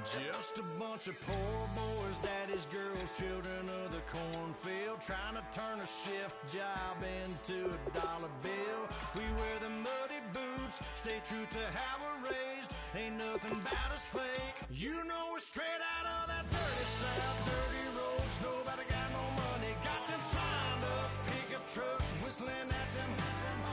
Just a bunch of poor boys, daddies, girls, children of the cornfield, trying to turn a shift job into a dollar bill. We wear the muddy boots, stay true to how we're raised. Ain't nothing about us fake. You know we're straight out of that dirty South, dirty roads. Nobody got no money, got them signed up pickup trucks, whistling at them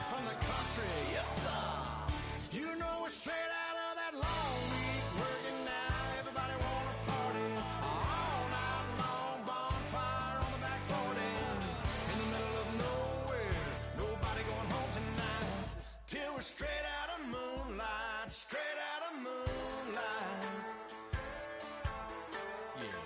from the country. Yes, sir. You know we're straight out of that long week working now. Everybody wanna party all night long, bonfire on the back 40 in the middle of nowhere. Nobody going home tonight till we're straight out of moonlight, straight out of moonlight. Yeah.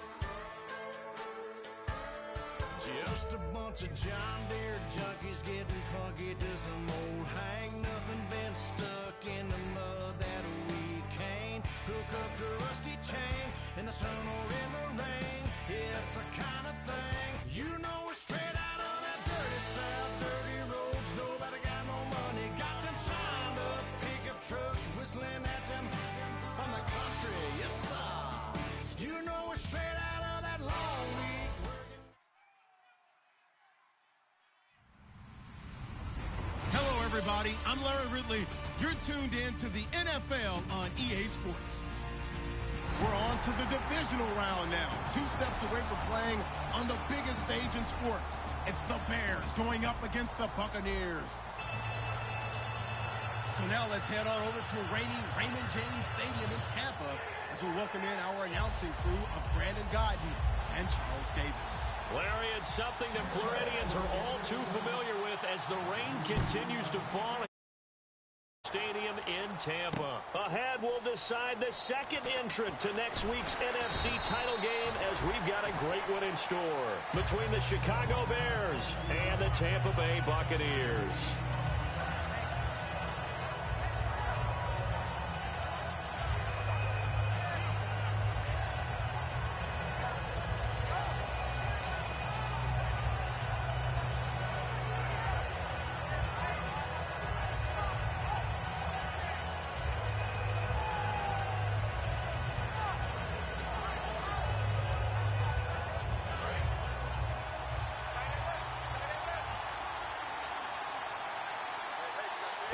Just a bunch of John Deere junkies getting funky to some old hang. Nothing been stuck in the mud that we can't hook up to a rusty chain in the sun or in the rain. It's the kind of thing, you know we're straight out of that dirty South, dirty roads. Nobody got no money, got them signed up pickup trucks, whistling at them from the country. Yes, sir. You know we're straight out of that long week working. Hello, everybody. I'm Larry Ridley. You're tuned in to the NFL on EA Sports. We're on to the divisional round now. 2 steps away from playing on the biggest stage in sports. It's the Bears going up against the Buccaneers. So now let's head on over to reigning Raymond James Stadium in Tampa as we welcome in our announcing crew of Brandon Godden and Charles Davis. Larry, it's something that Floridians are all too familiar with as the rain continues to fall. Stadium in Tampa. Ahead, we'll decide the second entrant to next week's NFC title game as we've got a great one in store between the Chicago Bears and the Tampa Bay Buccaneers.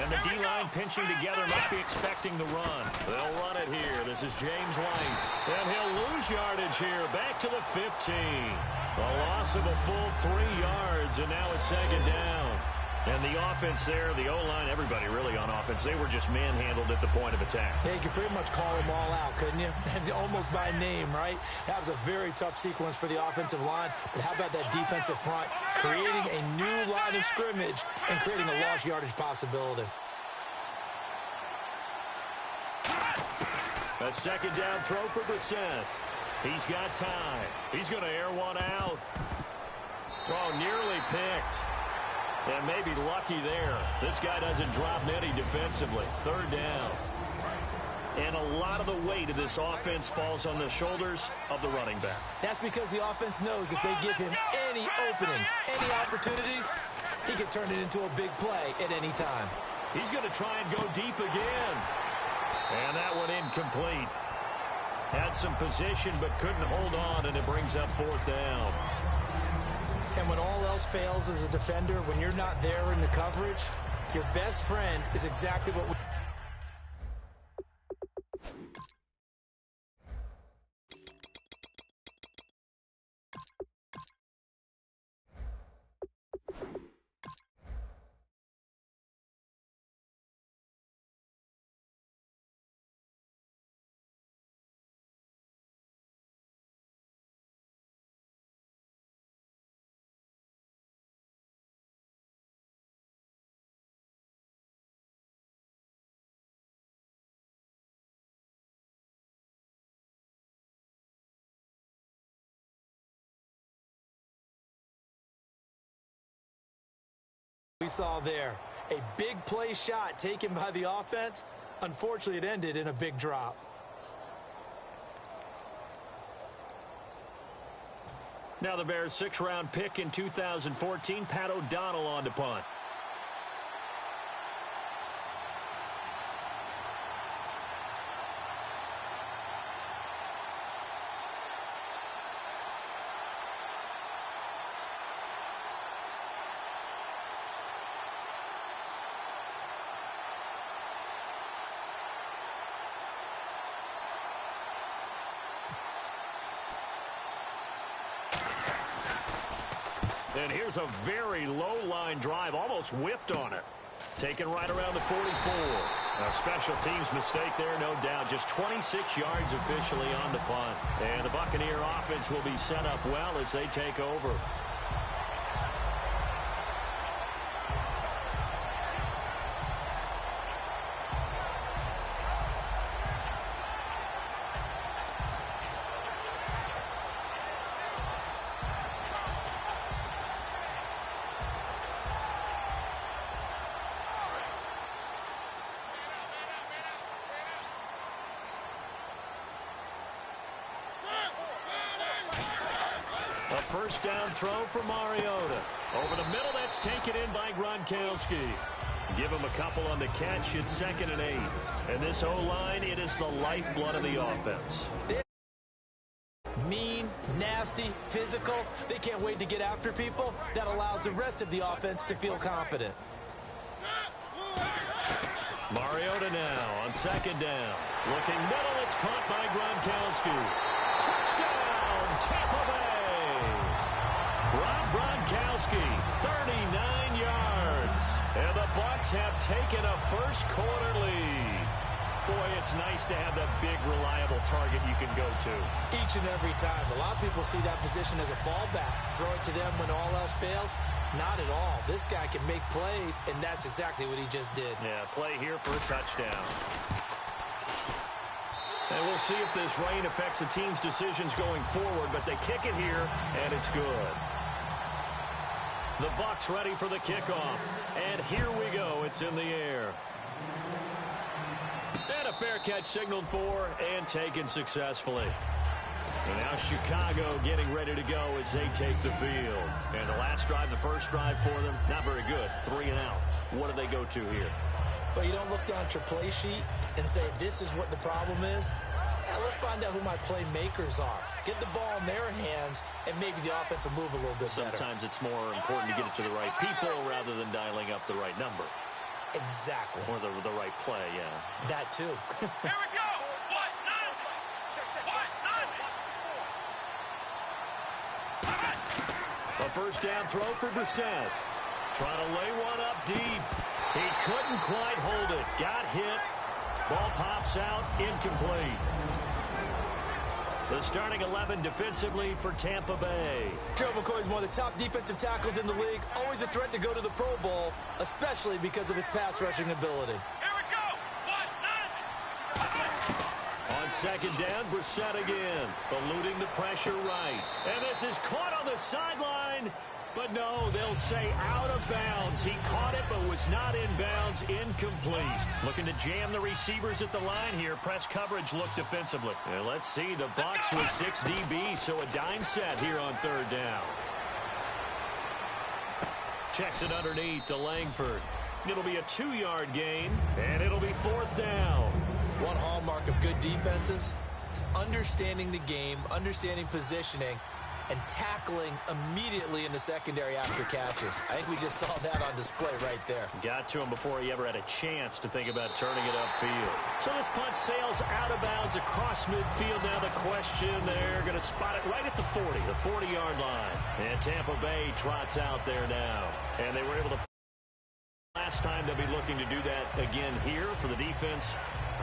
And the D-line pinching together must be expecting the run. They'll run it here. This is James White. And he'll lose yardage here. Back to the 15. A loss of a full 3 yards, and now it's second down. And the offense there, the O-line, everybody really on offense, they were just manhandled at the point of attack. Yeah, you could pretty much call them all out, couldn't you? Almost by name, right? That was a very tough sequence for the offensive line. But how about that defensive front creating a new line of scrimmage and creating a lost yardage possibility? A second down throw for Brissett. He's got time. He's going to air one out. Oh, nearly picked. And maybe lucky there. This guy doesn't drop many defensively. Third down. And a lot of the weight of this offense falls on the shoulders of the running back. That's because the offense knows if they give him any openings, any opportunities, he can turn it into a big play at any time. He's going to try and go deep again. And that one incomplete. Had some position but couldn't hold on, and it brings up fourth down. And when all else fails as a defender, when you're not there in the coverage, your best friend is exactly what we... We saw there a big play shot taken by the offense. Unfortunately, it ended in a big drop. Now the Bears' 6th-round pick in 2014, Pat O'Donnell on to punt. And here's a very low-line drive, almost whiffed on it. Taken right around the 44. A special teams mistake there, no doubt. Just 26 yards officially on the punt. And the Buccaneer offense will be set up well as they take over. A first down throw for Mariota. Over the middle, that's taken in by Gronkowski. Give him a couple on the catch. It's 2nd and 8. And this O-line, it is the lifeblood of the offense. Mean, nasty, physical. They can't wait to get after people. That allows the rest of the offense to feel confident. Mariota now on 2nd down. Looking middle, it's caught by Gronkowski. Touchdown, Tampa Bay. Rob Gronkowski, 39 yards. And the Bucs have taken a first-quarter lead. Boy, it's nice to have that big, reliable target you can go to. Each and every time. A lot of people see that position as a fallback. Throw it to them when all else fails. Not at all. This guy can make plays, and that's exactly what he just did. Yeah, play here for a touchdown. And we'll see if this rain affects the team's decisions going forward, but they kick it here, and it's good. The Bucs ready for the kickoff. And here we go. It's in the air. And a fair catch signaled for and taken successfully. And now Chicago getting ready to go as they take the field. And the last drive, the first drive for them, not very good. 3 and out. What do they go to here? But you don't look down at your play sheet and say, this is what the problem is. Now let's find out who my playmakers are. Get the ball in their hands, and maybe the offense will move a little bit better. Sometimes it's more important to get it to the right people rather than dialing up the right number. Exactly. Or the right play, yeah. That too. Here we go. A first down throw for Brissett. Trying to lay one up deep. He couldn't quite hold it. Got hit. Ball pops out. Incomplete. The starting 11 defensively for Tampa Bay. Joe McCoy is one of the top defensive tackles in the league. Always a threat to go to the Pro Bowl, especially because of his pass rushing ability. Here we go. On 2nd down, Brissett again. Eluding the pressure right. And this is caught on the sideline. But no, they'll say out of bounds. He caught it but was not in bounds. Incomplete. Looking to jam the receivers at the line here. Press coverage look defensively. And let's see, the Bucs with 6 DB, so a dime set here on 3rd down. Checks it underneath to Langford. It'll be a 2-yard gain, and it'll be 4th down. One hallmark of good defenses is understanding the game, understanding positioning, and tackling immediately in the secondary after catches. I think we just saw that on display right there. Got to him before he ever had a chance to think about turning it upfield. So this punt sails out of bounds across midfield. Now the question, they're going to spot it right at the 40, the 40-yard line. And Tampa Bay trots out there now. And they were able to last time. They'll be looking to do that again here for the defense.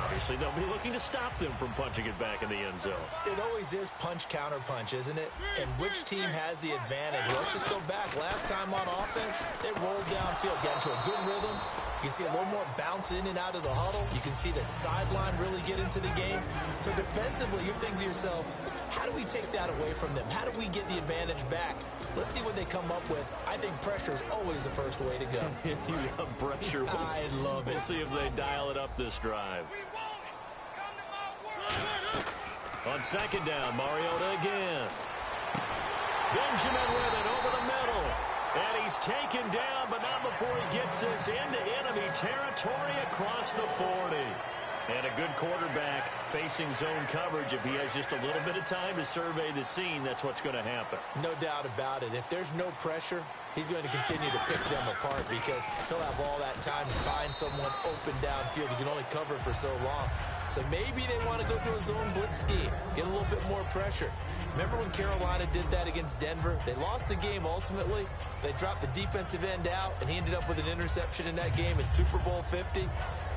Obviously, they'll be looking to stop them from punching it back in the end zone. It always is punch-counter-punch, isn't it? And which team has the advantage? Let's just go back. Last time on offense, they rolled downfield, got into a good rhythm. You can see a little more bounce in and out of the huddle. You can see the sideline really get into the game. So defensively, you're thinking to yourself, how do we take that away from them? How do we get the advantage back? Let's see what they come up with. I think pressure is always the first way to go. You love pressure. I love it. We'll see if they dial it up this drive. On 2nd down, Mariota again. Benjamin with it over the middle. And he's taken down, but not before he gets this into enemy territory across the 40. And a good quarterback facing zone coverage. If he has just a little bit of time to survey the scene, that's what's going to happen. No doubt about it. If there's no pressure, he's going to continue to pick them apart because he'll have all that time to find someone open downfield. You can only cover for so long. So maybe they want to go to a zone blitz scheme, get a little bit more pressure. Remember when Carolina did that against Denver? They lost the game ultimately. They dropped the defensive end out, and he ended up with an interception in that game in Super Bowl 50.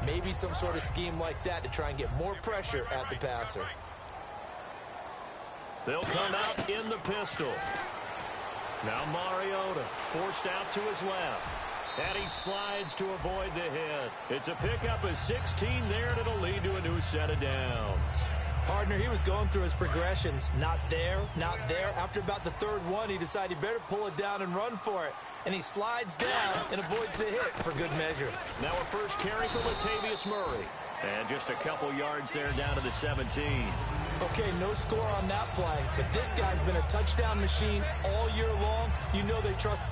Maybe some sort of scheme like that to try and get more pressure at the passer. They'll come out in the pistol. Now Mariota forced out to his left. And he slides to avoid the hit. It's a pickup of 16 there, and it'll lead to a new set of downs. Partner, he was going through his progressions. Not there, not there. After about the third one, he decided he better pull it down and run for it. And he slides down and avoids the hit for good measure. Now a first carry for Latavius Murray. And just a couple yards there down to the 17. Okay, no score on that play. But this guy's been a touchdown machine all year long. You know they trust...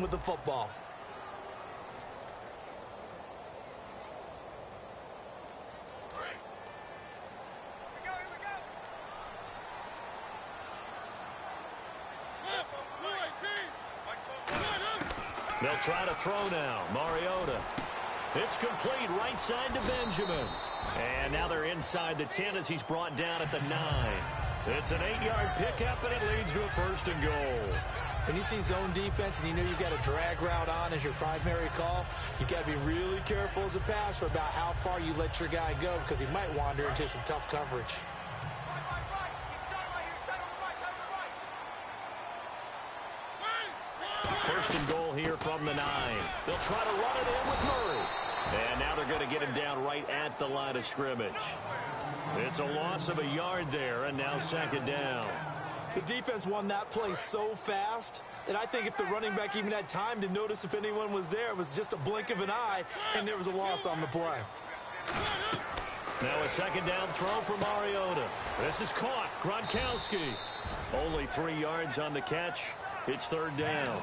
with the football. They'll try to throw now. Mariota. It's complete right side to Benjamin. And now they're inside the 10 as he's brought down at the 9. It's an 8-yard pickup, and it leads to a first and goal. When you see zone defense and you know you've got a drag route on as your primary call, you've got to be really careful as a passer about how far you let your guy go because he might wander into some tough coverage. First and goal here from the 9. They'll try to run it in with Murray. And now they're going to get him down right at the line of scrimmage. It's a loss of a yard there, and now second down. The defense won that play so fast that I think if the running back even had time to notice if anyone was there, it was just a blink of an eye, and there was a loss on the play. Now a second down throw for Mariota. This is caught. Gronkowski. Only 3 yards on the catch. It's third down.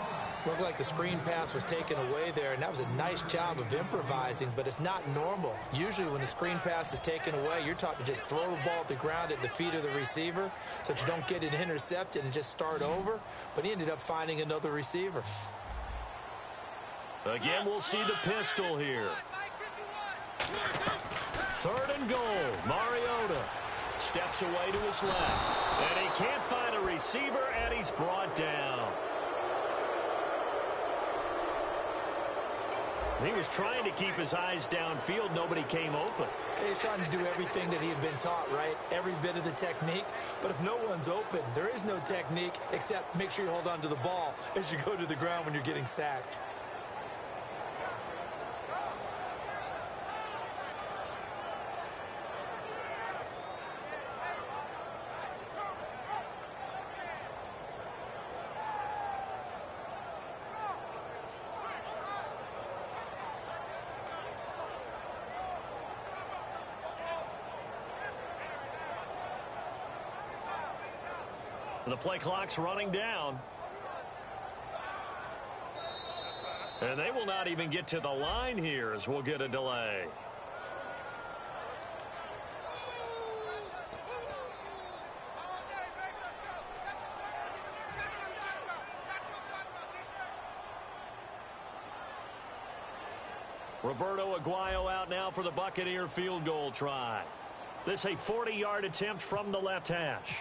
Looked like the screen pass was taken away there, and that was a nice job of improvising, but it's not normal. Usually when the screen pass is taken away, you're taught to just throw the ball at the ground at the feet of the receiver so that you don't get it intercepted and just start over, but he ended up finding another receiver. Again, we'll see the pistol here. Third and goal. Mariota steps away to his left, and he can't find a receiver, and he's brought down. He was trying to keep his eyes downfield. Nobody came open. He's trying to do everything that he had been taught, right? Every bit of the technique. But if no one's open, there is no technique except make sure you hold on to the ball as you go to the ground when you're getting sacked. The play clock's running down. And they will not even get to the line here as we'll get a delay. Roberto Aguayo out now for the Buccaneer field goal try. This a 40-yard attempt from the left hash.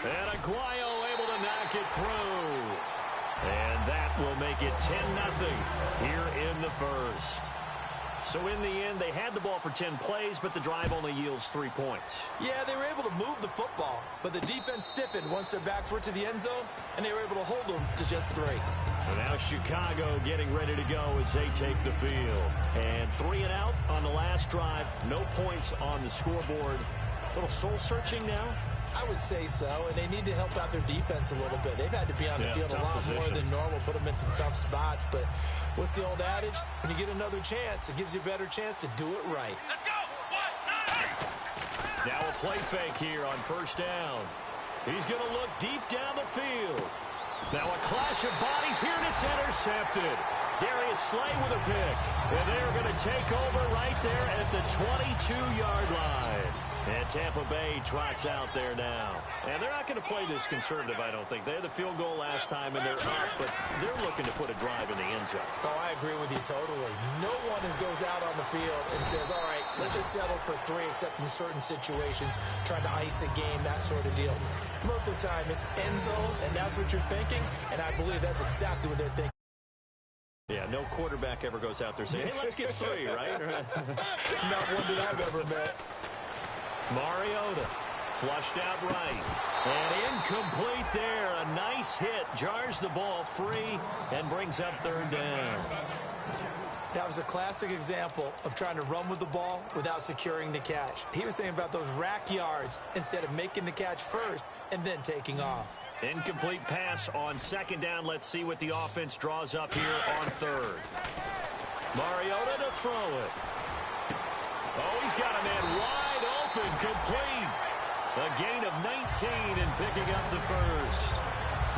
And Aguayo able to knock it through. And that will make it 10-0 here in the first. So in the end, they had the ball for 10 plays, but the drive only yields 3 points. Yeah, they were able to move the football, but the defense stiffened once their backs were to the end zone, and they were able to hold them to just 3. And now Chicago getting ready to go as they take the field. And 3 and out on the last drive. No points on the scoreboard. A little soul-searching now? I would say so, and they need to help out their defense a little bit. They've had to be on the field a lot more than normal, put them in some tough spots. But what's the old adage? When you get another chance, it gives you a better chance to do it right. Let's go! Now a play fake here on first down. He's going to look deep down the field. Now a clash of bodies here, and it's intercepted. Darius Slay with a pick. And they're going to take over right there at the 22-yard line. And Tampa Bay trots out there now. And they're not going to play this conservative, I don't think. They had the field goal last time, and they're up, but they're looking to put a drive in the end zone. Oh, I agree with you totally. No one goes out on the field and says, all right, let's just settle for 3, except in certain situations, trying to ice a game, that sort of deal. Most of the time, it's end zone, and that's what you're thinking, and I believe that's exactly what they're thinking. Yeah, no quarterback ever goes out there saying, hey, let's get 3, right? Not one that I've ever met. Mariota flushed out right. And incomplete there. A nice hit. Jars the ball free and brings up 3rd down. That was a classic example of trying to run with the ball without securing the catch. He was thinking about those rack yards instead of making the catch first and then taking off. Incomplete pass on 2nd down. Let's see what the offense draws up here on 3rd. Mariota to throw it. Oh, he's got a man wide open, complete. A gain of 19 and picking up the 1st.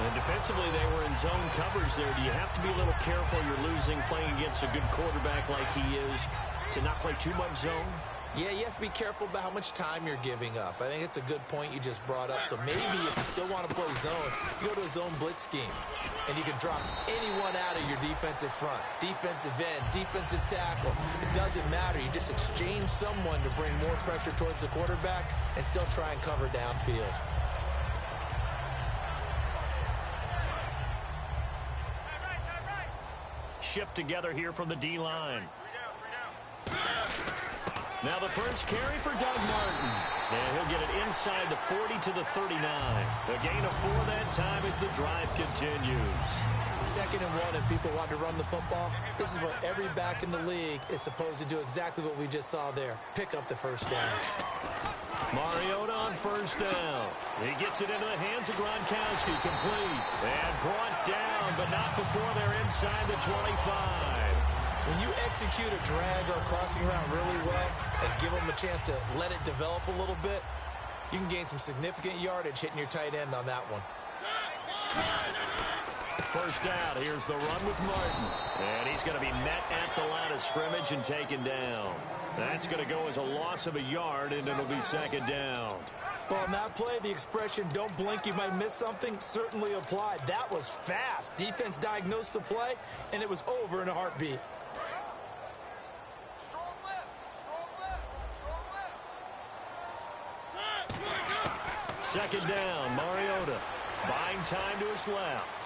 And defensively, they were in zone coverage there. Do you have to be a little careful? You're losing playing against a good quarterback like he is to not play too much zone? Yeah, you have to be careful about how much time you're giving up. I think it's a good point you just brought up. So maybe if you still want to play zone, you go to a zone blitz scheme. And you can drop anyone out of your defensive front. Defensive end, defensive tackle. It doesn't matter. You just exchange someone to bring more pressure towards the quarterback and still try and cover downfield. Shift together here from the D-line. Now the first carry for Doug Martin. And he'll get it inside the 40 to the 39. A gain of 4 that time as the drive continues. 2nd and 1, and people want to run the football. This is what every back in the league is supposed to do, exactly what we just saw there. Pick up the 1st down. Mariota on 1st down. He gets it into the hands of Gronkowski, complete. And brought down, but not before they're inside the 25. When you execute a drag or a crossing route really well and give them a chance to let it develop a little bit, you can gain some significant yardage hitting your tight end on that one. 1st down. Here's the run with Martin. And he's going to be met at the line of scrimmage and taken down. That's going to go as a loss of a yard, and it'll be 2nd down. Well, on that play, the expression, don't blink, you might miss something, certainly applied. That was fast. Defense diagnosed the play, and it was over in a heartbeat. Strong left. 2nd down, Mariota. Buying time to his left.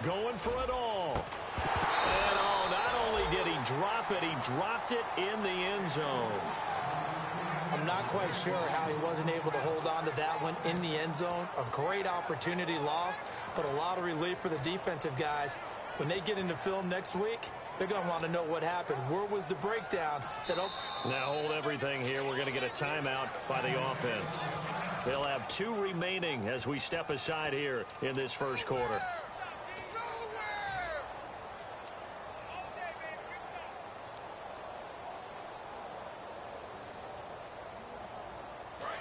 Going for it all. And not only did he drop it, he dropped it in the end zone. I'm not quite sure how he wasn't able to hold on to that one in the end zone. A great opportunity lost, but a lot of relief for the defensive guys. When they get into film next week, they're going to want to know what happened. Where was the breakdown? Now hold everything here. We're going to get a timeout by the offense. They'll have 2 remaining as we step aside here in this 1st quarter.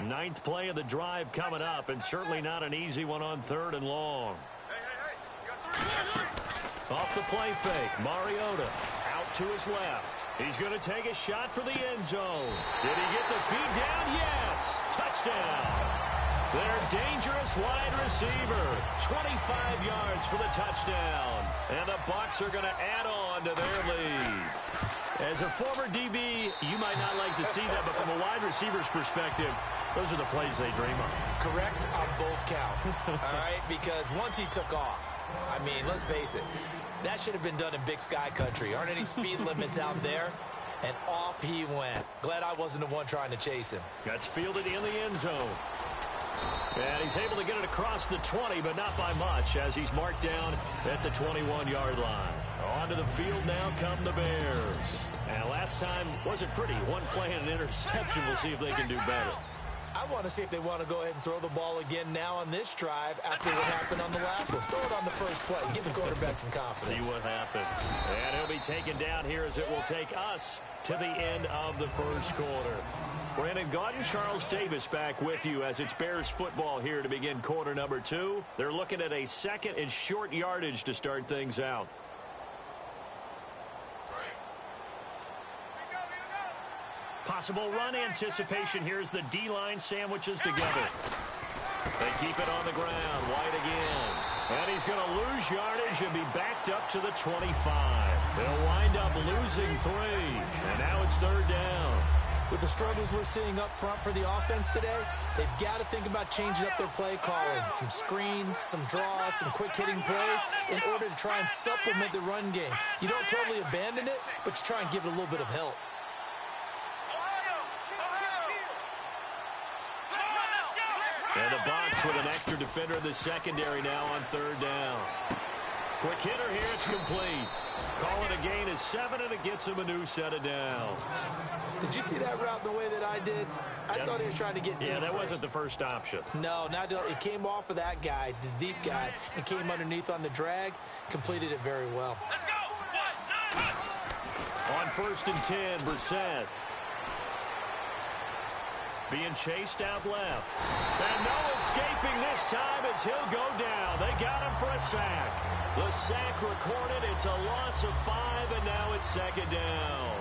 Ninth play of the drive coming up, and certainly not an easy one on 3rd and long. Off the play fake, Mariota out to his left. He's going to take a shot for the end zone. Did he get the feed down? Yes! Touchdown! Their dangerous wide receiver. 25 yards for the touchdown. And the Bucs are going to add on to their lead. As a former DB, you might not like to see that, but from a wide receiver's perspective, those are the plays they dream of. Correct on both counts, all right? Because once he took off, I mean, let's face it, that should have been done in Big Sky country. Aren't any speed limits out there? and off he went. Glad I wasn't the one trying to chase him. That's fielded in the end zone. And he's able to get it across the 20, but not by much, as he's marked down at the 21-yard line. Onto the field now come the Bears. And last time wasn't pretty. One play and an interception. We'll see if they can do better. I want to see if they want to go ahead and throw the ball again now on this drive after what happened on the last one. Throw it on the first play. Give the quarterback some confidence. See what happens. And he'll be taken down here as it will take us to the end of the first quarter. Brandon Gaudin, Charles Davis back with you as it's Bears football here to begin quarter number 2. They're looking at a second and short yardage to start things out. Possible run anticipation. Here's the D-line sandwiches together. They keep it on the ground. White again. And he's going to lose yardage and be backed up to the 25. They'll wind up losing 3. And now it's third down. With the struggles we're seeing up front for the offense today, they've got to think about changing up their play calling. Some screens, some draws, some quick-hitting plays in order to try and supplement the run game. You don't totally abandon it, but you try and give it a little bit of help. And the Bucs with an extra defender in the secondary now on third down. Quick hitter here, it's complete. Call it a gain of 7, and it gets him a new set of downs. Did you see that route the way that I did? I thought he was trying to get deep. Yeah, that wasn't the first option. No, it came off of that guy, the deep guy, and came underneath on the drag. Completed it very well. Let's go. On 1st and 10, Brissett. Being chased out left. And no escaping this time as he'll go down. They got him for a sack. The sack recorded. It's a loss of 5, and now it's second down.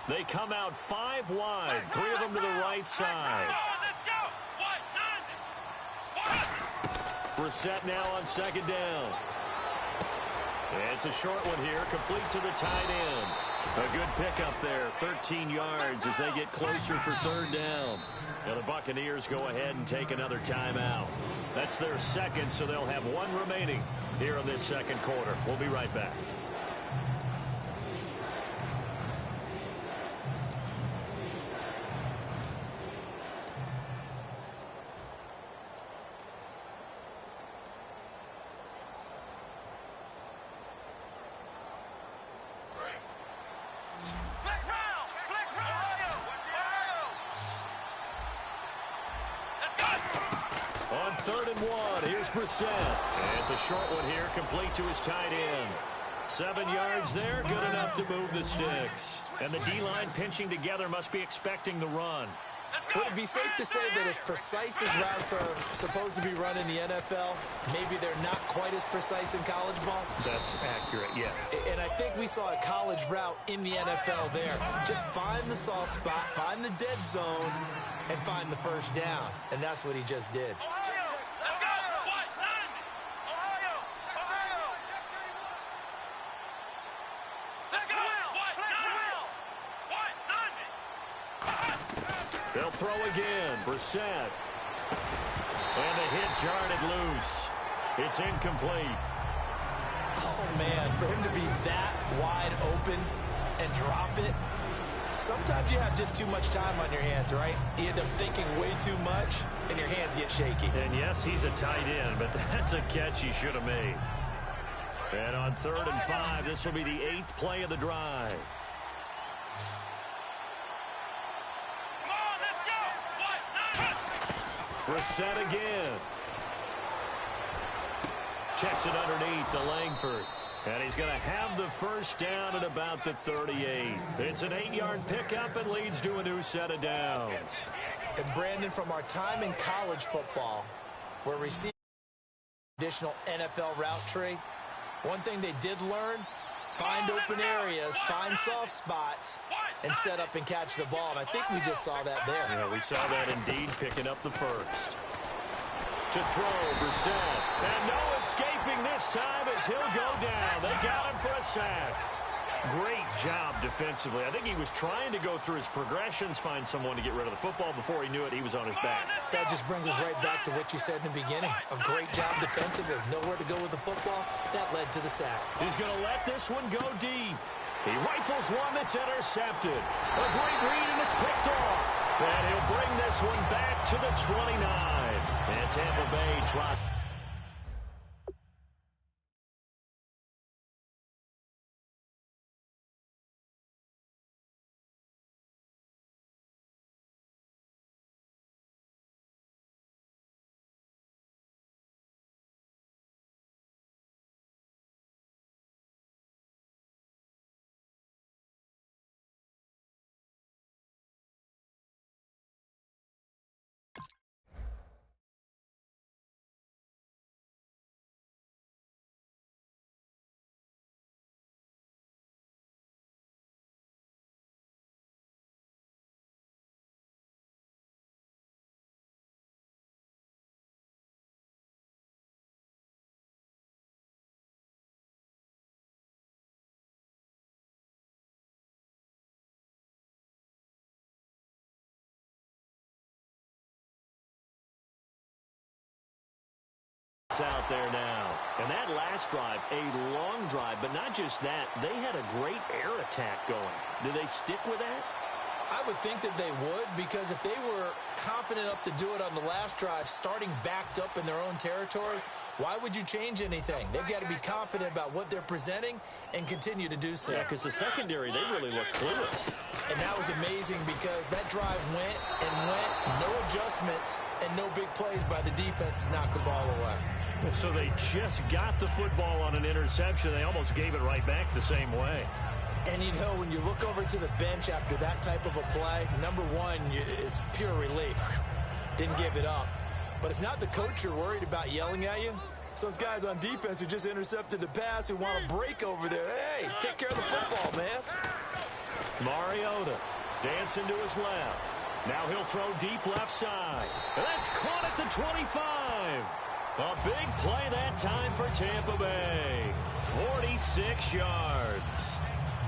They come out 5 wide, 3 of them to the right side. Brissett now on second down. It's a short one here, complete to the tight end. A good pickup there, 13 yards as they get closer for third down. Now the Buccaneers go ahead and take another timeout. That's their second, so they'll have 1 remaining here in this second quarter. We'll be right back. On 3rd and 1, here's Brissett. And it's a short one here, complete to his tight end. 7 yards there, good enough to move the sticks. And the D-line pinching together must be expecting the run. Would it be safe to say that as precise as routes are supposed to be run in the NFL, maybe they're not quite as precise in college ball? That's accurate, yeah. And I think we saw a college route in the NFL there. Just find the soft spot, find the dead zone, and find the first down. And that's what he just did. They'll throw again. Brissett. And the hit jarred it loose. It's incomplete. Oh, man, for him to be that wide open and drop it, sometimes you have just too much time on your hands, right? You end up thinking way too much, and your hands get shaky. And, yes, he's a tight end, but that's a catch he should have made. And on 3rd and 5, this will be the 8th play of the drive. Brissett again. Checks it underneath to Langford. And he's going to have the first down at about the 38. It's an 8-yard pickup and leads to a new set of downs. And Brandon, from our time in college football, where we see traditional NFL route tree, one thing they did learn, find open areas, find soft spots, and set up and catch the ball. And I think we just saw that there. Yeah, we saw that indeed, picking up the first. To throw, Brissett. And no escaping this time as he'll go down. They got him for a sack. Great job defensively. I think he was trying to go through his progressions, find someone to get rid of the football. Before he knew it, he was on his back. So that just brings us right back to what you said in the beginning. A great job defensively. Nowhere to go with the football. That led to the sack. He's going to let this one go deep. He rifles one that's intercepted. A great read, and it's picked off. And he'll bring this one back to the 29. And Tampa Bay tries. Out there now. And that last drive, a long drive, but not just that, they had a great air attack going. Do they stick with that? I would think that they would, because if they were confident enough to do it on the last drive, starting backed up in their own territory, why would you change anything? They've got to be confident about what they're presenting and continue to do so. Yeah, because the secondary, they really looked clueless. And that was amazing because that drive went and went, no adjustments, and no big plays by the defense to knock the ball away. So they just got the football on an interception. They almost gave it right back the same way. And, you know, when you look over to the bench after that type of a play, number one is pure relief. Didn't give it up. But it's not the coach you're worried about yelling at you. It's those guys on defense who just intercepted the pass who want to break over there. Hey, take care of the football, man. Mariota dancing to his left. Now he'll throw deep left side. And that's caught at the 25. A big play that time for Tampa Bay. 46 yards.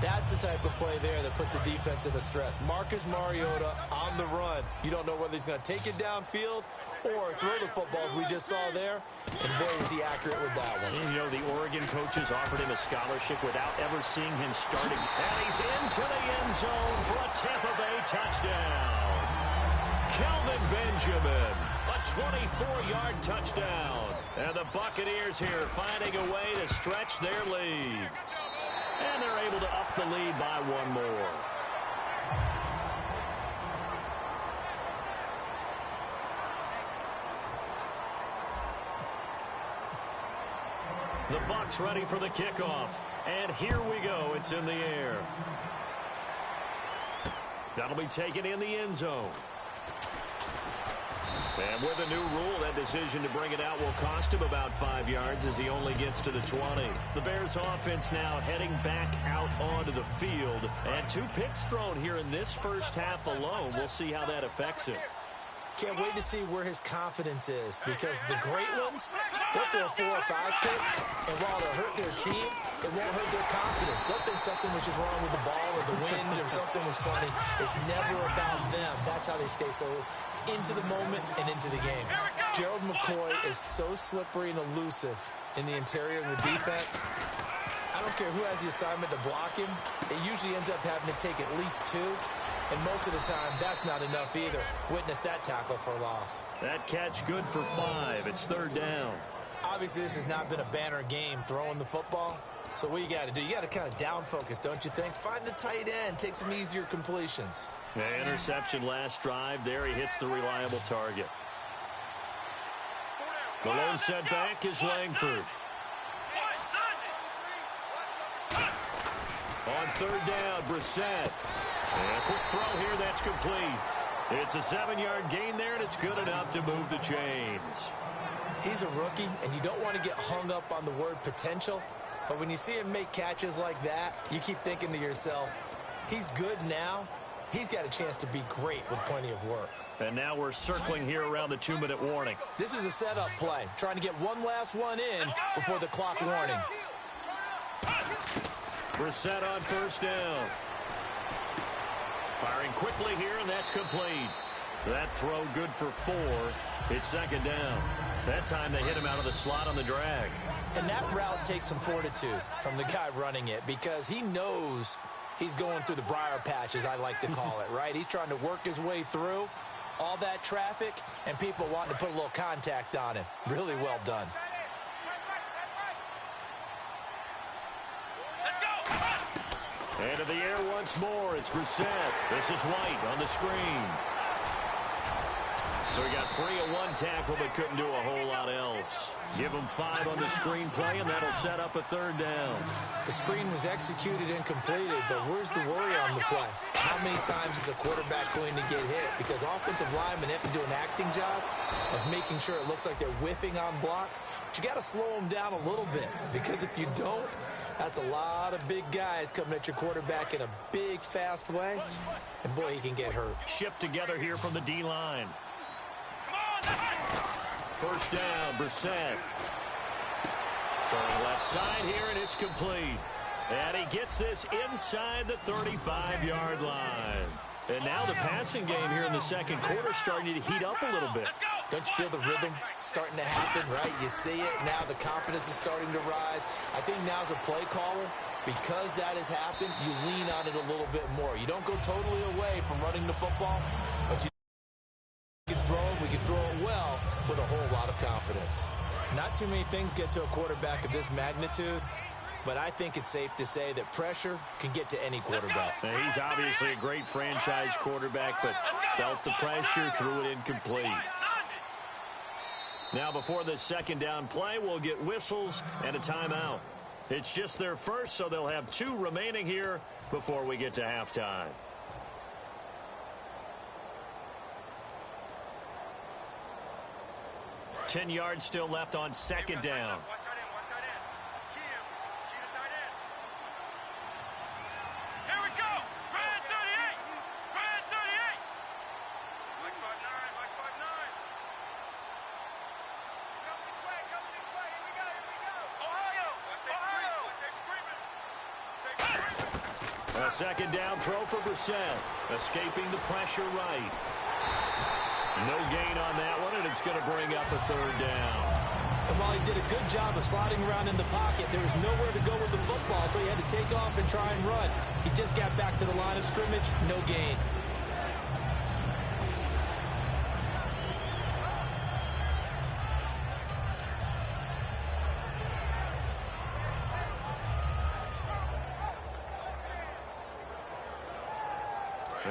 That's the type of play there that puts a defense into stress. Marcus Mariota on the run. You don't know whether he's going to take it downfield or throw the footballs we just saw there. And boy, was he accurate with that one. You know, the Oregon coaches offered him a scholarship without ever seeing him starting. And he's into the end zone for a Tampa Bay touchdown. Kelvin Benjamin, a 24-yard touchdown. And the Buccaneers here finding a way to stretch their lead. And they're able to up the lead by one more. The Bucs ready for the kickoff. And here we go. It's in the air. That'll be taken in the end zone. And with a new rule, that decision to bring it out will cost him about 5 yards as he only gets to the 20. The Bears offense now heading back out onto the field. And 2 picks thrown here in this first half alone. We'll see how that affects him. Can't wait to see where his confidence is, because the great ones, they'll throw 4 or 5 picks, and while they'll hurt their team, it won't hurt their confidence. They'll think something was just wrong with the ball or the wind or something was funny. It's never about them. That's how they stay so into the moment and into the game. Gerald McCoy is so slippery and elusive in the interior of the defense. I don't care who has the assignment to block him. It usually ends up having to take at least 2. And most of the time, that's not enough either. Witness that tackle for a loss. That catch good for 5. It's 3rd down. Obviously, this has not been a banner game throwing the football. So what you got to do, you got to kind of down focus, don't you think? Find the tight end. Take some easier completions. The interception last drive. There he hits the reliable target. The lone setback is Langford. On 3rd down, Brissett. And a quick throw here, that's complete. It's a 7-yard gain there, and it's good enough to move the chains. He's a rookie, and you don't want to get hung up on the word potential. But when you see him make catches like that, you keep thinking to yourself, he's good now, he's got a chance to be great with plenty of work. And now we're circling here around the 2-minute warning. This is a setup play, trying to get one last one in before the clock warning. Brissett on first down. Firing quickly here, and that's complete. That throw good for 4. It's second down. That time they hit him out of the slot on the drag. And that route takes some fortitude from the guy running it because he knows he's going through the briar patch, as I like to call it, right? He's trying to work his way through all that traffic and people wanting to put a little contact on him. Really well done. Into the air once more. It's Brissett. This is White on the screen. So he got free of one tackle but couldn't do a whole lot else. Give him 5 on the screen play, and that'll set up a third down. The screen was executed and completed, but where's the worry on the play? How many times is a quarterback going to get hit? Because offensive linemen have to do an acting job of making sure it looks like they're whiffing on blocks. But you got to slow them down a little bit, because if you don't, that's a lot of big guys coming at your quarterback in a big, fast way. And, boy, he can get hurt. Shift together here from the D-line. First down, Brissett. Throwing left side here, and it's complete. And he gets this inside the 35-yard line. And now the passing game here in the second quarter starting to heat up a little bit. Don't you feel the rhythm starting to happen, right? You see it. Now the confidence is starting to rise. I think now as a play caller, because that has happened, you lean on it a little bit more. You don't go totally away from running the football, but you can throw it. We can throw it well with a whole lot of confidence. Not too many things get to a quarterback of this magnitude, but I think it's safe to say that pressure can get to any quarterback. Now, he's obviously a great franchise quarterback, but felt the pressure, threw it incomplete. Now, before this second down play, we'll get whistles and a timeout. It's just their first, so they'll have 2 remaining here before we get to halftime. Ten yards still left on second down. A second down throw for Brissett. Escaping the pressure right. No gain on that one, and it's going to bring up a third down. And while he did a good job of sliding around in the pocket, there was nowhere to go with the football, so he had to take off and try and run. He just got back to the line of scrimmage, no gain.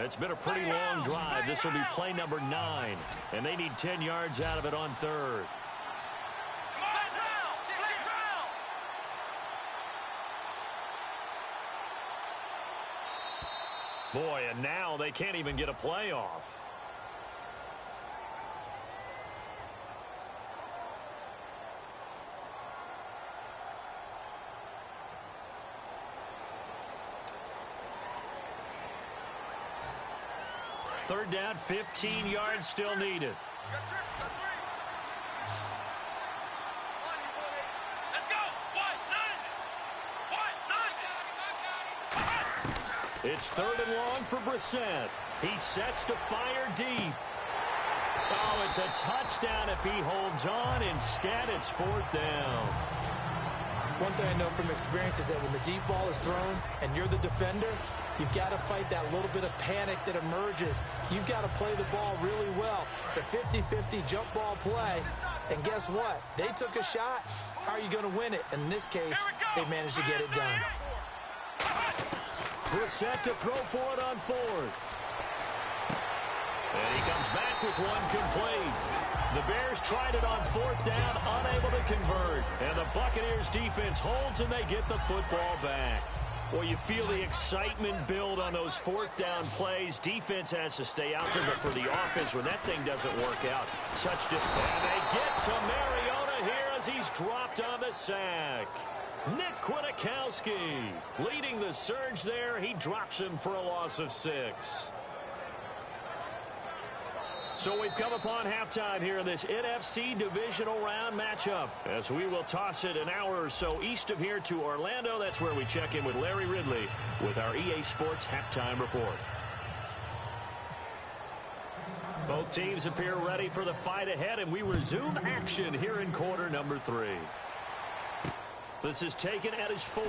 It's been a pretty long drive. This will be play number 9, and they need 10 yards out of it on third. Boy, and now they can't even get a play off. Third down, 15 yards still needed. It's third and long for Brissett. He sets to fire deep. Oh, it's a touchdown if he holds on. Instead, it's fourth down. One thing I know from experience is that when the deep ball is thrown and you're the defender, you've got to fight that little bit of panic that emerges. You've got to play the ball really well. It's a 50-50 jump ball play. And guess what? They took a shot. How are you going to win it? In this case, they managed to get it done. Brissett to throw for it on fourth. And he comes back with one complete. The Bears tried it on fourth down, unable to convert. And the Buccaneers defense holds and they get the football back. Well, you feel the excitement build on those fourth down plays. Defense has to stay out there, but for the offense, when that thing doesn't work out, such just... And they get to Mariota here as he's dropped on the sack. Nick Kwiatkowski leading the surge there. He drops him for a loss of 6. So we've come upon halftime here in this NFC divisional round matchup as we will toss it an hour or so east of here to Orlando. That's where we check in with Larry Ridley with our EA Sports halftime report. Both teams appear ready for the fight ahead, and we resume action here in quarter number 3. This is taken at his 4.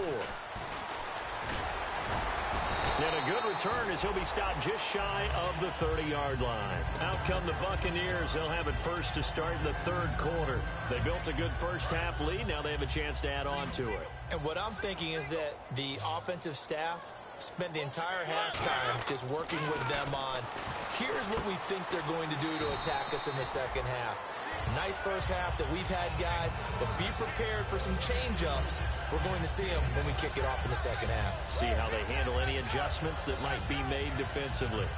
And a good return as he'll be stopped just shy of the 30-yard line. Out come the Buccaneers. They'll have it first to start in the third quarter. They built a good first-half lead. Now they have a chance to add on to it. And what I'm thinking is that the offensive staff spent the entire halftime just working with them on, here's what we think they're going to do to attack us in the second half. Nice first half that we've had, guys, but be prepared for some change-ups. We're going to see them when we kick it off in the second half. See how they handle any adjustments that might be made defensively.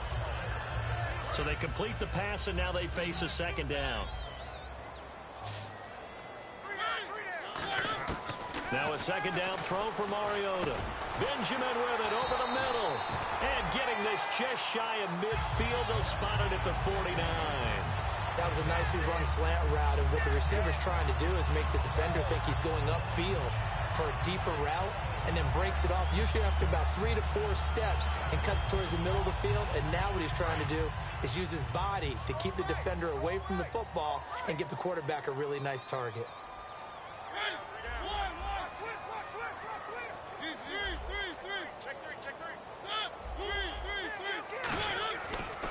So they complete the pass, and now they face a second down. Now a second down throw for Mariota. Benjamin with it over the middle. And getting this just shy of midfield. They'll spot it at the 49. That was a nicely run slant route, and what the receiver's trying to do is make the defender think he's going upfield for a deeper route, and then breaks it off usually after about 3 to 4 steps and cuts towards the middle of the field. And now what he's trying to do is use his body to keep the defender away from the football and give the quarterback a really nice target.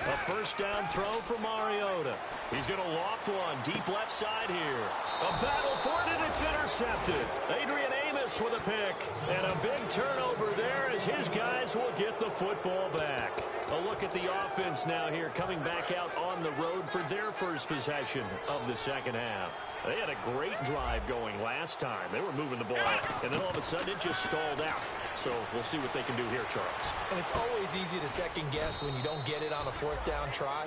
A first down throw for Mariota. He's going to loft one deep left side here. A battle for it, and it's intercepted. Adrian Amos with a pick. And a big turnover there as his guys will get the football back. A look at the offense now here, coming back out on the road for their first possession of the second half. They had a great drive going last time. They were moving the ball, and then all of a sudden it just stalled out. So we'll see what they can do here, Charles. And it's always easy to second guess when you don't get it on a fourth down try.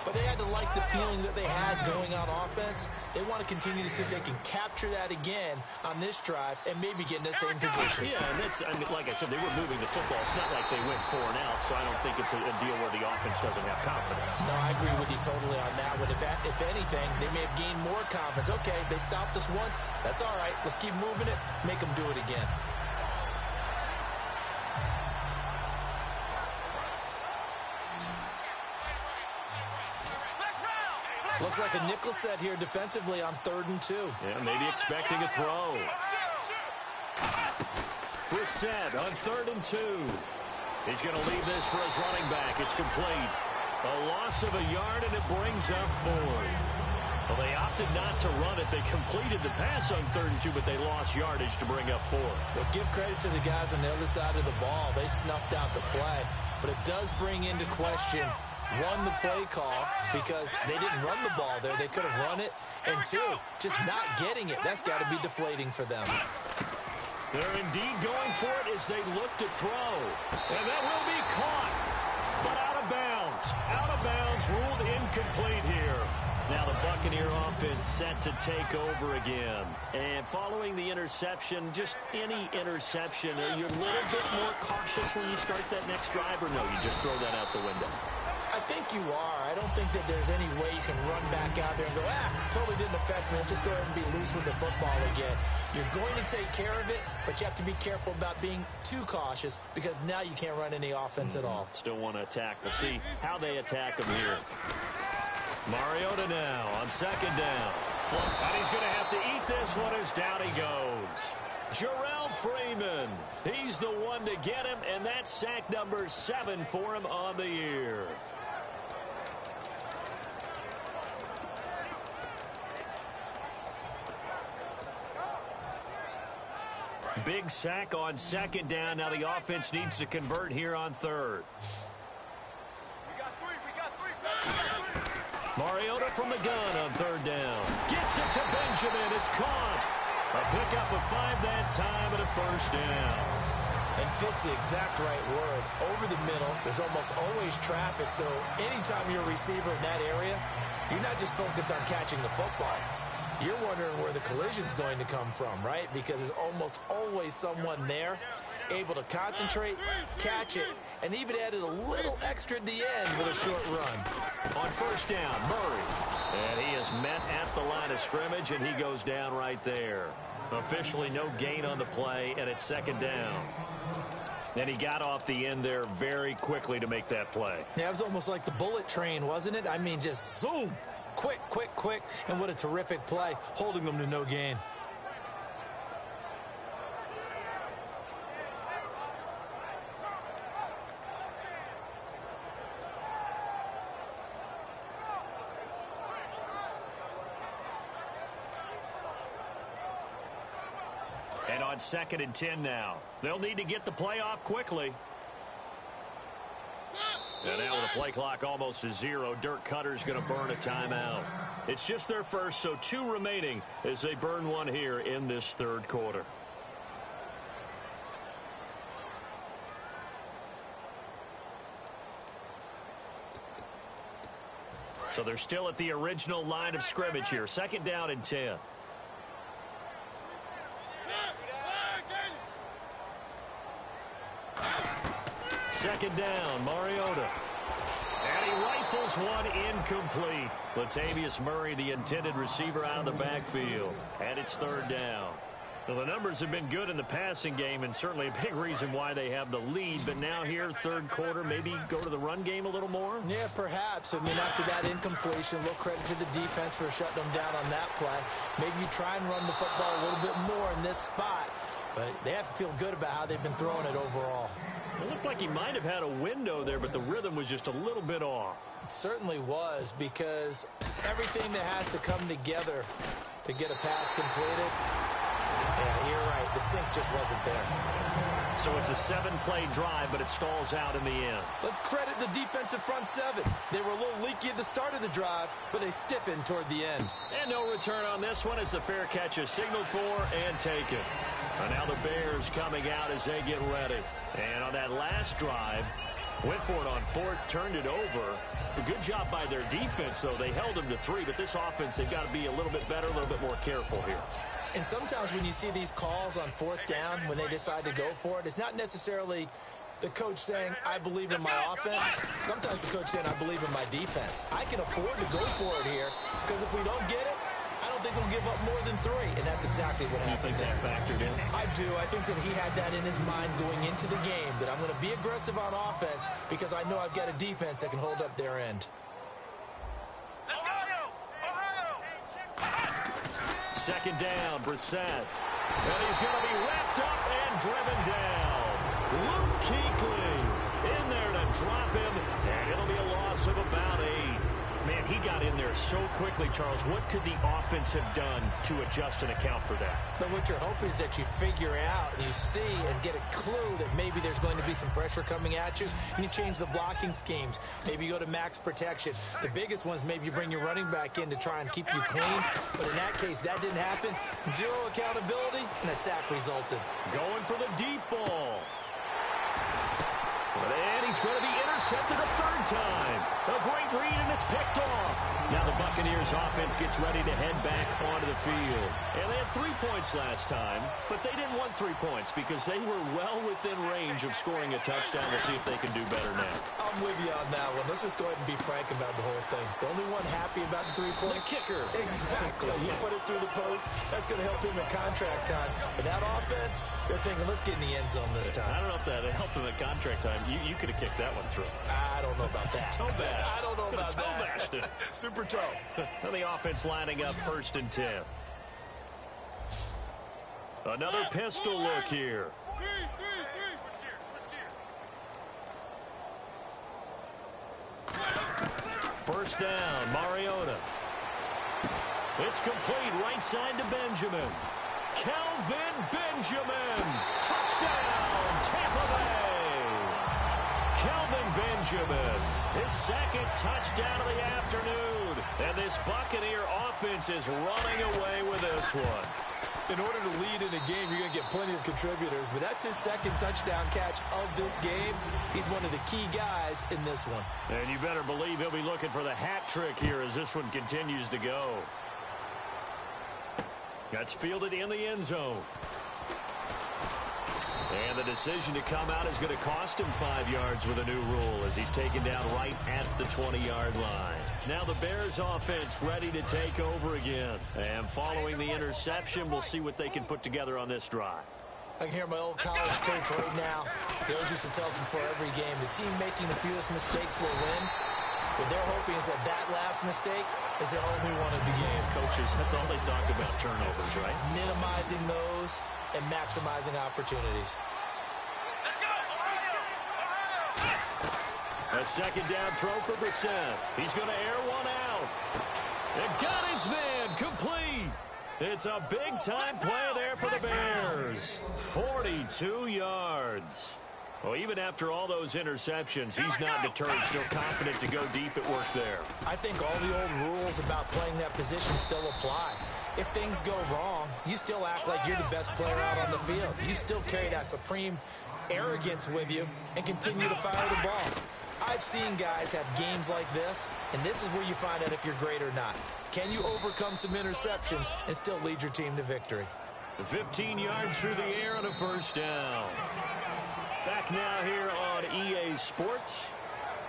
But they had to like the feeling that they had going on offense. They want to continue to see if they can capture that again on this drive and maybe get in the same position. Yeah, and that's, I mean, like I said, they were moving the football. It's not like they went 4 and out, so I don't think it's a deal where the offense doesn't have confidence. No, I agree with you totally on that one. If anything, they may have gained more confidence. Okay, they stopped us once. That's all right. Let's keep moving it. Make them do it again. Looks like a nickel set here defensively on 3rd and 2. Yeah, maybe expecting a throw. We're set on 3rd and 2. He's going to leave this for his running back. It's complete. A loss of a yard, and it brings up 4th. Well, they opted not to run it. They completed the pass on 3rd and 2, but they lost yardage to bring up 4th. But give credit to the guys on the other side of the ball. They snuffed out the play. But it does bring into question, 1, the play call, because they didn't run the ball there. They could have run it. And 2, just not getting it. That's got to be deflating for them. They're indeed going for it as they look to throw. And that will be caught, but out of bounds. Out of bounds, ruled incomplete here. Now the Buccaneer offense set to take over again. And following the interception, just any interception, are you a little bit more cautious when you start that next drive, or no, you just throw that out the window? I think you are. I don't think that there's any way you can run back out there and go, totally didn't affect me. Let's just go ahead and be loose with the football again. You're going to take care of it, but you have to be careful about being too cautious because now you can't run any offense at all. Still want to attack. We'll see how they attack them here. Mariota now on 2nd down. And he's going to have to eat this one as down he goes. Jarrell Freeman, he's the one to get him, and that's sack number 7 for him on the year. Big sack on 2nd down. Now the offense needs to convert here on 3rd. Mariota from the gun on 3rd down. Gets it to Benjamin. It's caught. A pickup of 5 that time and a first down. And fits the exact right word. Over the middle, there's almost always traffic, so anytime you're a receiver in that area, you're not just focused on catching the football. You're wondering where the collision's going to come from, right? Because there's almost always someone there. able to concentrate, catch it, and even added a little extra at the end with a short run. On first down, Murray. And he is met at the line of scrimmage, and he goes down right there. Officially no gain on the play, and it's second down. And he got off the end there very quickly to make that play. Yeah, it was almost like the bullet train, wasn't it? I mean, just zoom. Quick, quick, quick. And what a terrific play, holding them to no gain. And on 2nd and 10 now. They'll need to get the play off quickly. And now with the play clock almost to 0, Dirk Cutter's going to burn a timeout. It's just their first, so 2 remaining as they burn one here in this third quarter. So they're still at the original line of scrimmage here. 2nd down and 10. Second down, Mariota. And he rifles one incomplete. Latavius Murray, the intended receiver, out of the backfield. And it's 3rd down. Well, the numbers have been good in the passing game, and certainly a big reason why they have the lead. But now here, third quarter, maybe go to the run game a little more? Yeah, perhaps. I mean, after that incompletion, a little credit to the defense for shutting them down on that play. Maybe you try and run the football a little bit more in this spot. But they have to feel good about how they've been throwing it overall. It looked like he might have had a window there, but the rhythm was just a little bit off. It certainly was, because everything that has to come together to get a pass completed, yeah, you're right. The sync just wasn't there. So it's a 7-play drive, but it stalls out in the end. Let's credit the defensive front 7. They were a little leaky at the start of the drive, but they stiffened toward the end. And no return on this one as the fair catch is signaled for and taken. And now the Bears coming out as they get ready. And on that last drive, went for it on 4th, turned it over. A good job by their defense, though. They held them to 3, but this offense, they've got to be a little bit better, a little bit more careful here. And sometimes when you see these calls on 4th down, when they decide to go for it, it's not necessarily the coach saying, I believe in my offense. Sometimes the coach saying, I believe in my defense. I can afford to go for it here, because if we don't get it, I don't think we'll give up more than 3, and that's exactly what happened. You think that factored in? I do. I think that he had that in his mind going into the game, that I'm going to be aggressive on offense because I know I've got a defense that can hold up their end. Second down, Brissett. And he's going to be wrapped up and driven down. Luke Kuechly in there to drop him, and it'll be a loss of about 8. Man, he got in there so quickly, Charles. What could the offense have done to adjust and account for that? But what you're hoping is that you figure out and you see and get a clue that maybe there's going to be some pressure coming at you, and you change the blocking schemes. Maybe you go to max protection. The biggest one is maybe you bring your running back in to try and keep you clean. But in that case, that didn't happen. 0 accountability, and a sack resulted. Going for the deep ball. And he's going to be intercepted a 3rd time. A great read, and it's picked off. Now the Buccaneers offense gets ready to head back onto the field. And they had 3 points last time, but they didn't want 3 points because they were well within range of scoring a touchdown. We'll see if they can do better now. I'm with you on that one. Let's just go ahead and be frank about the whole thing. The only one happy about the 3-point? The kicker. Exactly. You put it through the post. That's going to help him in contract time. But that offense, they're thinking, let's get in the end zone this time. I don't know if that helped him at contract time. You could have kicked that one through. I don't know about that. Toe bash. I don't know about toe that. bashed it. Super toe. Now the offense lining up 1st and 10. Another pistol look here. First down, Mariota. It's complete, right side to Benjamin. Kelvin Benjamin. Touchdown, Tampa Bay. Kelvin Benjamin, his 2nd touchdown of the afternoon. And this Buccaneer offense is running away with this one. In order to lead in a game, you're going to get plenty of contributors, but that's his 2nd touchdown catch of this game. He's one of the key guys in this one. And you better believe he'll be looking for the hat trick here as this one continues to go. That's fielded in the end zone. And the decision to come out is going to cost him 5 yards with a new rule as he's taken down right at the 20-yard line. Now the Bears offense ready to take over again. And following the interception, we'll see what they can put together on this drive. I can hear my old college coach right now. He always used to tell us before every game, the team making the fewest mistakes will win. What they're hoping is that that last mistake is their only one of the game. Coaches, that's all they talk about, turnovers, right? Minimizing those and maximizing opportunities. A second down throw for Brissett. He's going to air one out. And got his man complete. It's a big-time play there for the Bears. 42 yards. Well, even after all those interceptions, he's not deterred, still confident to go deep at work there. I think all the old rules about playing that position still apply. If things go wrong, you still act like you're the best player out on the field. You still carry that supreme arrogance with you and continue to fire the ball. I've seen guys have games like this, and this is where you find out if you're great or not. Can you overcome some interceptions and still lead your team to victory? 15 yards through the air and a first down. Back now here on EA Sports.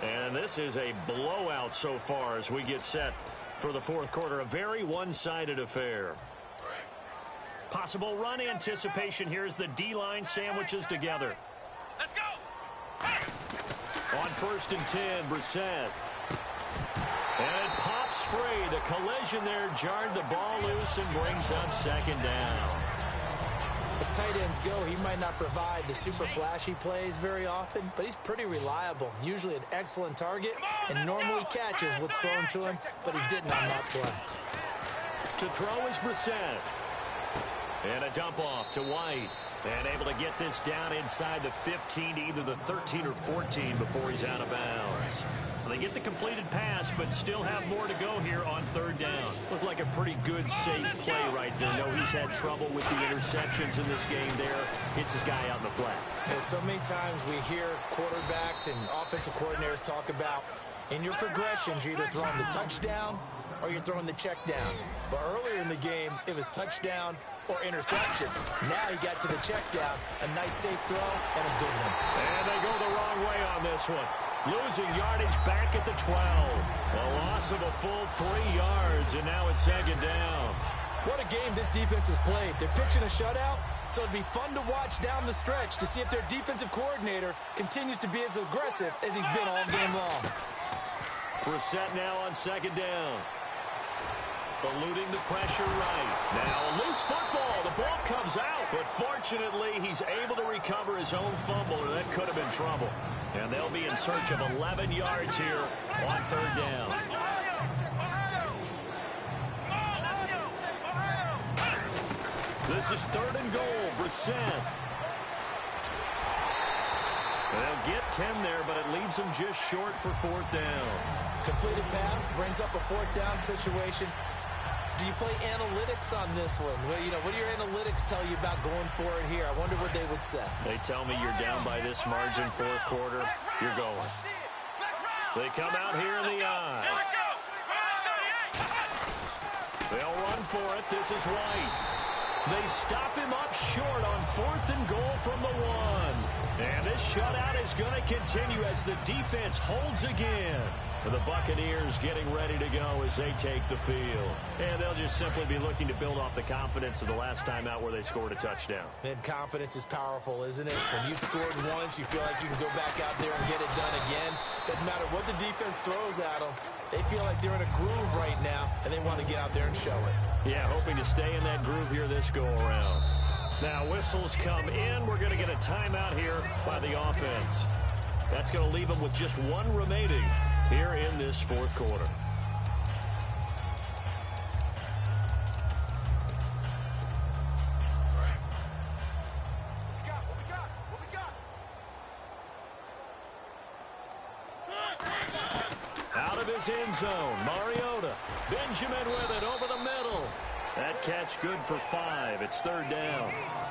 And this is a blowout so far as we get set for the fourth quarter. A very one-sided affair. Possible run anticipation here as the D-line sandwiches together. Let's go! On 1st and 10, Brissett. And it pops free. The collision there jarred the ball loose and brings up second down. As tight ends go, he might not provide the super flashy plays very often, but he's pretty reliable. Usually an excellent target and normally catches what's thrown to him, but he didn't on that play. To throw is Brissett. And a dump off to White. And able to get this down inside the 15 to either the 13 or 14 before he's out of bounds. They get the completed pass, but still have more to go here on third down. Looked like a pretty good, safe play right there. No, he's had trouble with the interceptions in this game there. Hits his guy out in the flat. And so many times we hear quarterbacks and offensive coordinators talk about in your progressions, you're either throwing the touchdown or you're throwing the check down. But earlier in the game, it was touchdown or interception. Now he got to the check down. A nice safe throw and a good one. And they go the wrong way on this one. Losing yardage back at the 12. A loss of a full 3 yards, and now it's second down. What a game this defense has played. They're pitching a shutout, so it'd be fun to watch down the stretch to see if their defensive coordinator continues to be as aggressive as he's been all game long. Brissett now on second down. Eluding the pressure right. Now a loose football. The ball comes out, but fortunately he's able to recover his own fumble, or that could have been trouble. And they'll be in search of 11 yards here on third down. This is 3rd and goal. Brissett. They'll get 10 there, but it leaves them just short for 4th down. Completed pass brings up a 4th down situation. Do you play analytics on this one? Well, you know, what do your analytics tell you about going for it here? I wonder what they would say. They tell me you're down by this margin, fourth quarter, you're going. They come out here in the eye. They'll run for it. This is White. They stop him up short on 4th and goal from the 1. And this shutout is going to continue as the defense holds again. For the Buccaneers getting ready to go as they take the field. And they'll just simply be looking to build off the confidence of the last time out where they scored a touchdown. And confidence is powerful, isn't it? When you've scored once, you feel like you can go back out there and get it done again. Doesn't matter what the defense throws at them. They feel like they're in a groove right now, and they want to get out there and show it. Yeah, hoping to stay in that groove here this go-around. Now, whistles come in. We're going to get a timeout here by the offense. That's going to leave them with just one remaining here in this fourth quarter. Out of his end zone, Mariota. Benjamin with it over the middle. That catch, good for 5. It's third down.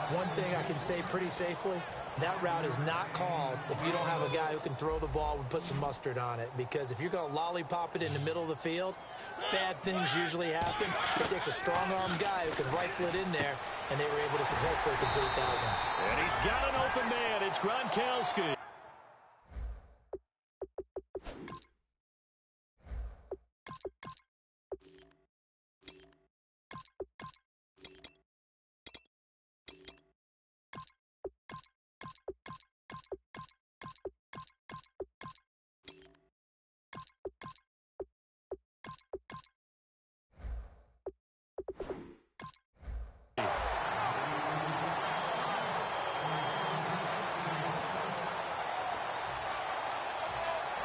One thing I can say pretty safely, that route is not called if you don't have a guy who can throw the ball and put some mustard on it. Because if you're going to lollipop it in the middle of the field, bad things usually happen. It takes a strong-armed guy who can rifle it in there, and they were able to successfully complete that one. And he's got an open man. It's Gronkowski.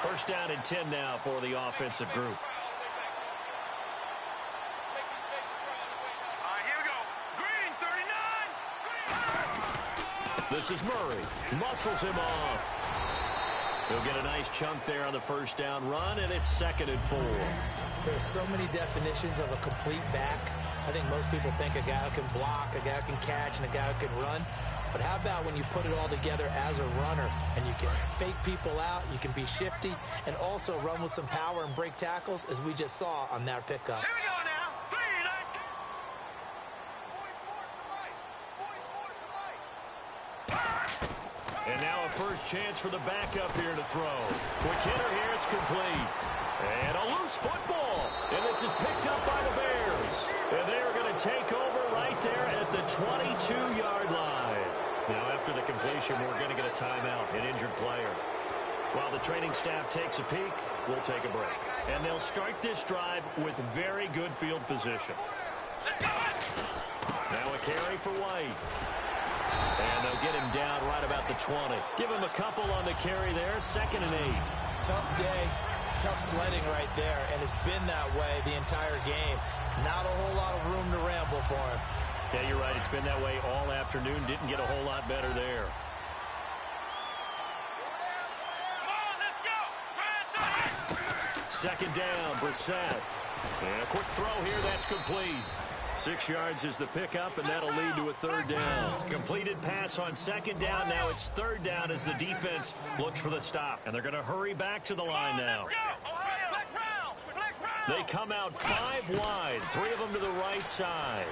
First down and 10 now for the offensive group. Here we go. Green, 39. This is Murray. Muscles him off. He'll get a nice chunk there on the first down run, and it's 2nd and 4. There's so many definitions of a complete back. I think most people think a guy who can block, a guy who can catch, and a guy who can run. But how about when you put it all together as a runner and you can fake people out, you can be shifty, and also run with some power and break tackles, as we just saw on that pickup. Here we go now. And now a first chance for the backup here to throw. Quick hitter here, it's complete. And a loose football. And this is picked up by the Bears. And they are going to take over right there at the 22-yard line. Now, after the completion, we're going to get a timeout, an injured player. While the training staff takes a peek, we'll take a break. And they'll start this drive with very good field position. Now a carry for White. And they'll get him down right about the 20. Give him a couple on the carry there, 2nd and 8. Tough day, tough sledding right there, and it's been that way the entire game. Not a whole lot of room to ramble for him. Yeah, you're right. It's been that way all afternoon. Didn't get a whole lot better there. Second down, Brissett. And a quick throw here, that's complete. 6 yards is the pickup, and that'll lead to a third down. Completed pass on second down. Now it's third down as the defense looks for the stop. And they're going to hurry back to the line now. They come out 5 wide, 3 of them to the right side.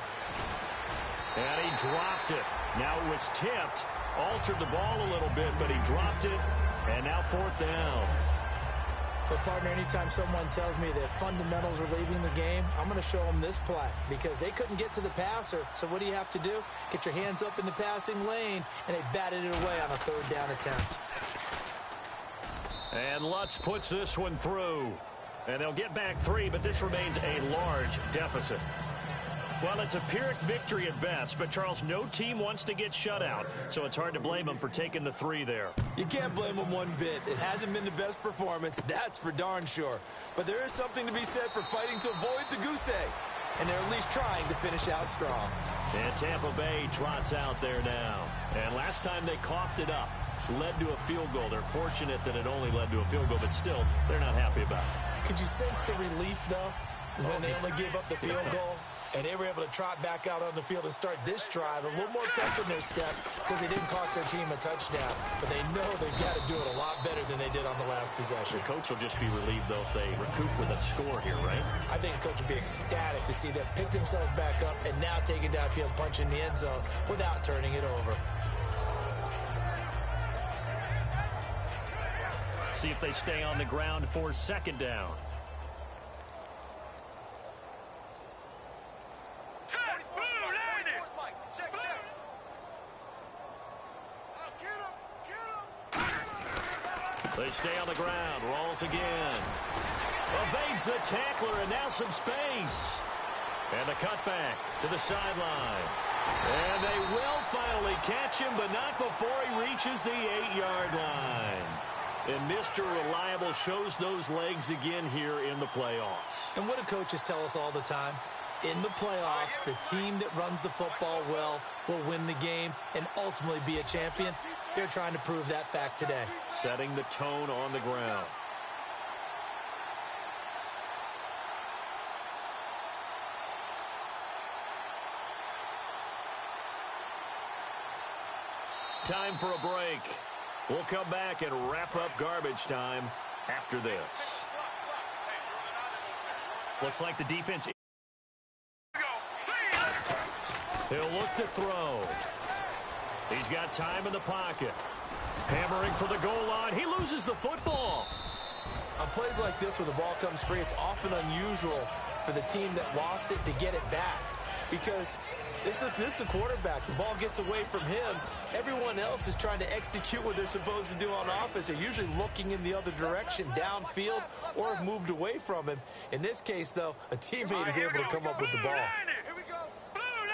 And he dropped it. Now it was tipped, altered the ball a little bit, but he dropped it, and now 4th down. But, partner, anytime someone tells me that fundamentals are leaving the game, I'm going to show them this play because they couldn't get to the passer. So what do you have to do? Get your hands up in the passing lane, and they batted it away on a third down attempt. And Lutz puts this one through. And they'll get back 3, but this remains a large deficit. Well, it's a Pyrrhic victory at best, but, Charles, no team wants to get shut out, so it's hard to blame them for taking the 3 there. You can't blame them one bit. It hasn't been the best performance, that's for darn sure. But there is something to be said for fighting to avoid the goose egg, and they're at least trying to finish out strong. And Tampa Bay trots out there now. And last time they coughed it up, led to a field goal. They're fortunate that it only led to a field goal, but still, they're not happy about it. Could you sense the relief, though, when they only gave up the field goal? And they were able to trot back out on the field and start this drive a little more pep in their step because they didn't cost their team a touchdown. But they know they've got to do it a lot better than they did on the last possession. The coach will just be relieved, though, if they recoup with a score here, right? I think the coach will be ecstatic to see them pick themselves back up and now take it downfield, punch in the end zone without turning it over. See if they stay on the ground for second down. They stay on the ground. Rolls again. Evades the tackler, and now some space. And the cutback to the sideline. And they will finally catch him, but not before he reaches the 8-yard line. And Mr. Reliable shows those legs again here in the playoffs. And what do coaches tell us all the time? In the playoffs, the team that runs the football well will win the game and ultimately be a champion. They're trying to prove that fact today. Setting the tone on the ground. Time for a break. We'll come back and wrap up garbage time after this. Looks like the defense. He'll look to throw. He's got time in the pocket. Hammering for the goal line. He loses the football. On plays like this where the ball comes free, it's often unusual for the team that lost it to get it back. Because this is the quarterback. The ball gets away from him. Everyone else is trying to execute what they're supposed to do on offense. They're usually looking in the other direction, downfield, or have moved away from him. In this case, though, a teammate is able to come up with the ball. Here we go. Blue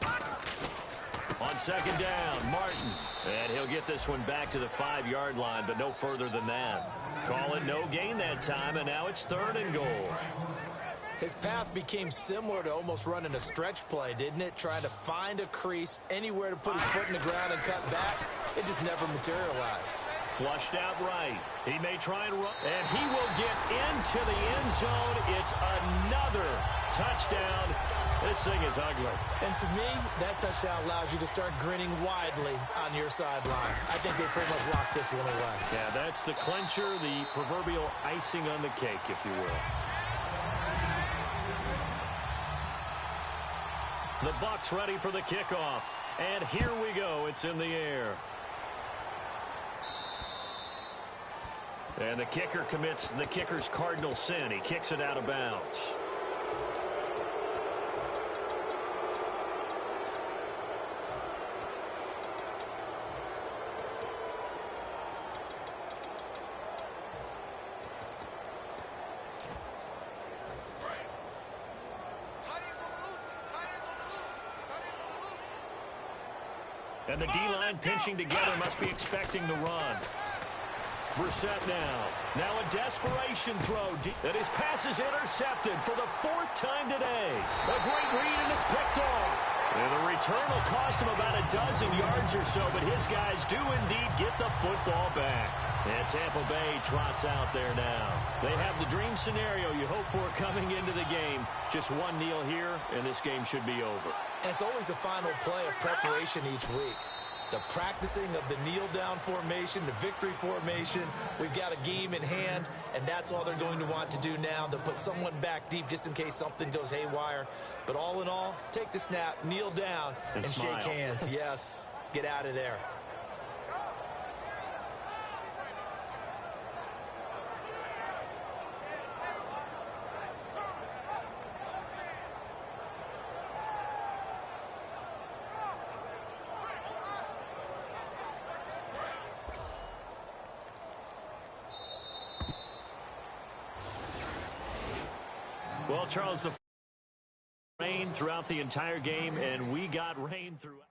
90. On second down, Martin. And he'll get this one back to the 5-yard line, but no further than that. Call it no gain that time, and now it's 3rd and goal. His path became similar to almost running a stretch play, didn't it? Trying to find a crease, anywhere to put his foot in the ground and cut back. It just never materialized. Flushed out right. He may try and run, and he will get into the end zone. It's another touchdown. This thing is ugly. And to me, that touchdown allows you to start grinning widely on your sideline. I think they pretty much locked this one away. Yeah, that's the clincher, the proverbial icing on the cake, if you will. The Bucs ready for the kickoff. And here we go. It's in the air. And the kicker commits the kicker's cardinal sin. He kicks it out of bounds. And the D-line pinching together must be expecting the run. Brissett now. Now a desperation throw. And his pass is intercepted for the 4th time today. A great read, and it's picked off. And the return will cost him about a dozen yards or so, but his guys do indeed get the football back. And Tampa Bay trots out there now. They have the dream scenario you hope for coming into the game. Just one kneel here, and this game should be over. And it's always the final play of preparation each week. The practicing of the kneel-down formation, the victory formation. We've got a game in hand, and that's all they're going to want to do now. They'll put someone back deep just in case something goes haywire. But all in all, take the snap, kneel down, and shake hands. Yes, get out of there. Well, Charles, the rain throughout the entire game, and we got rain throughout.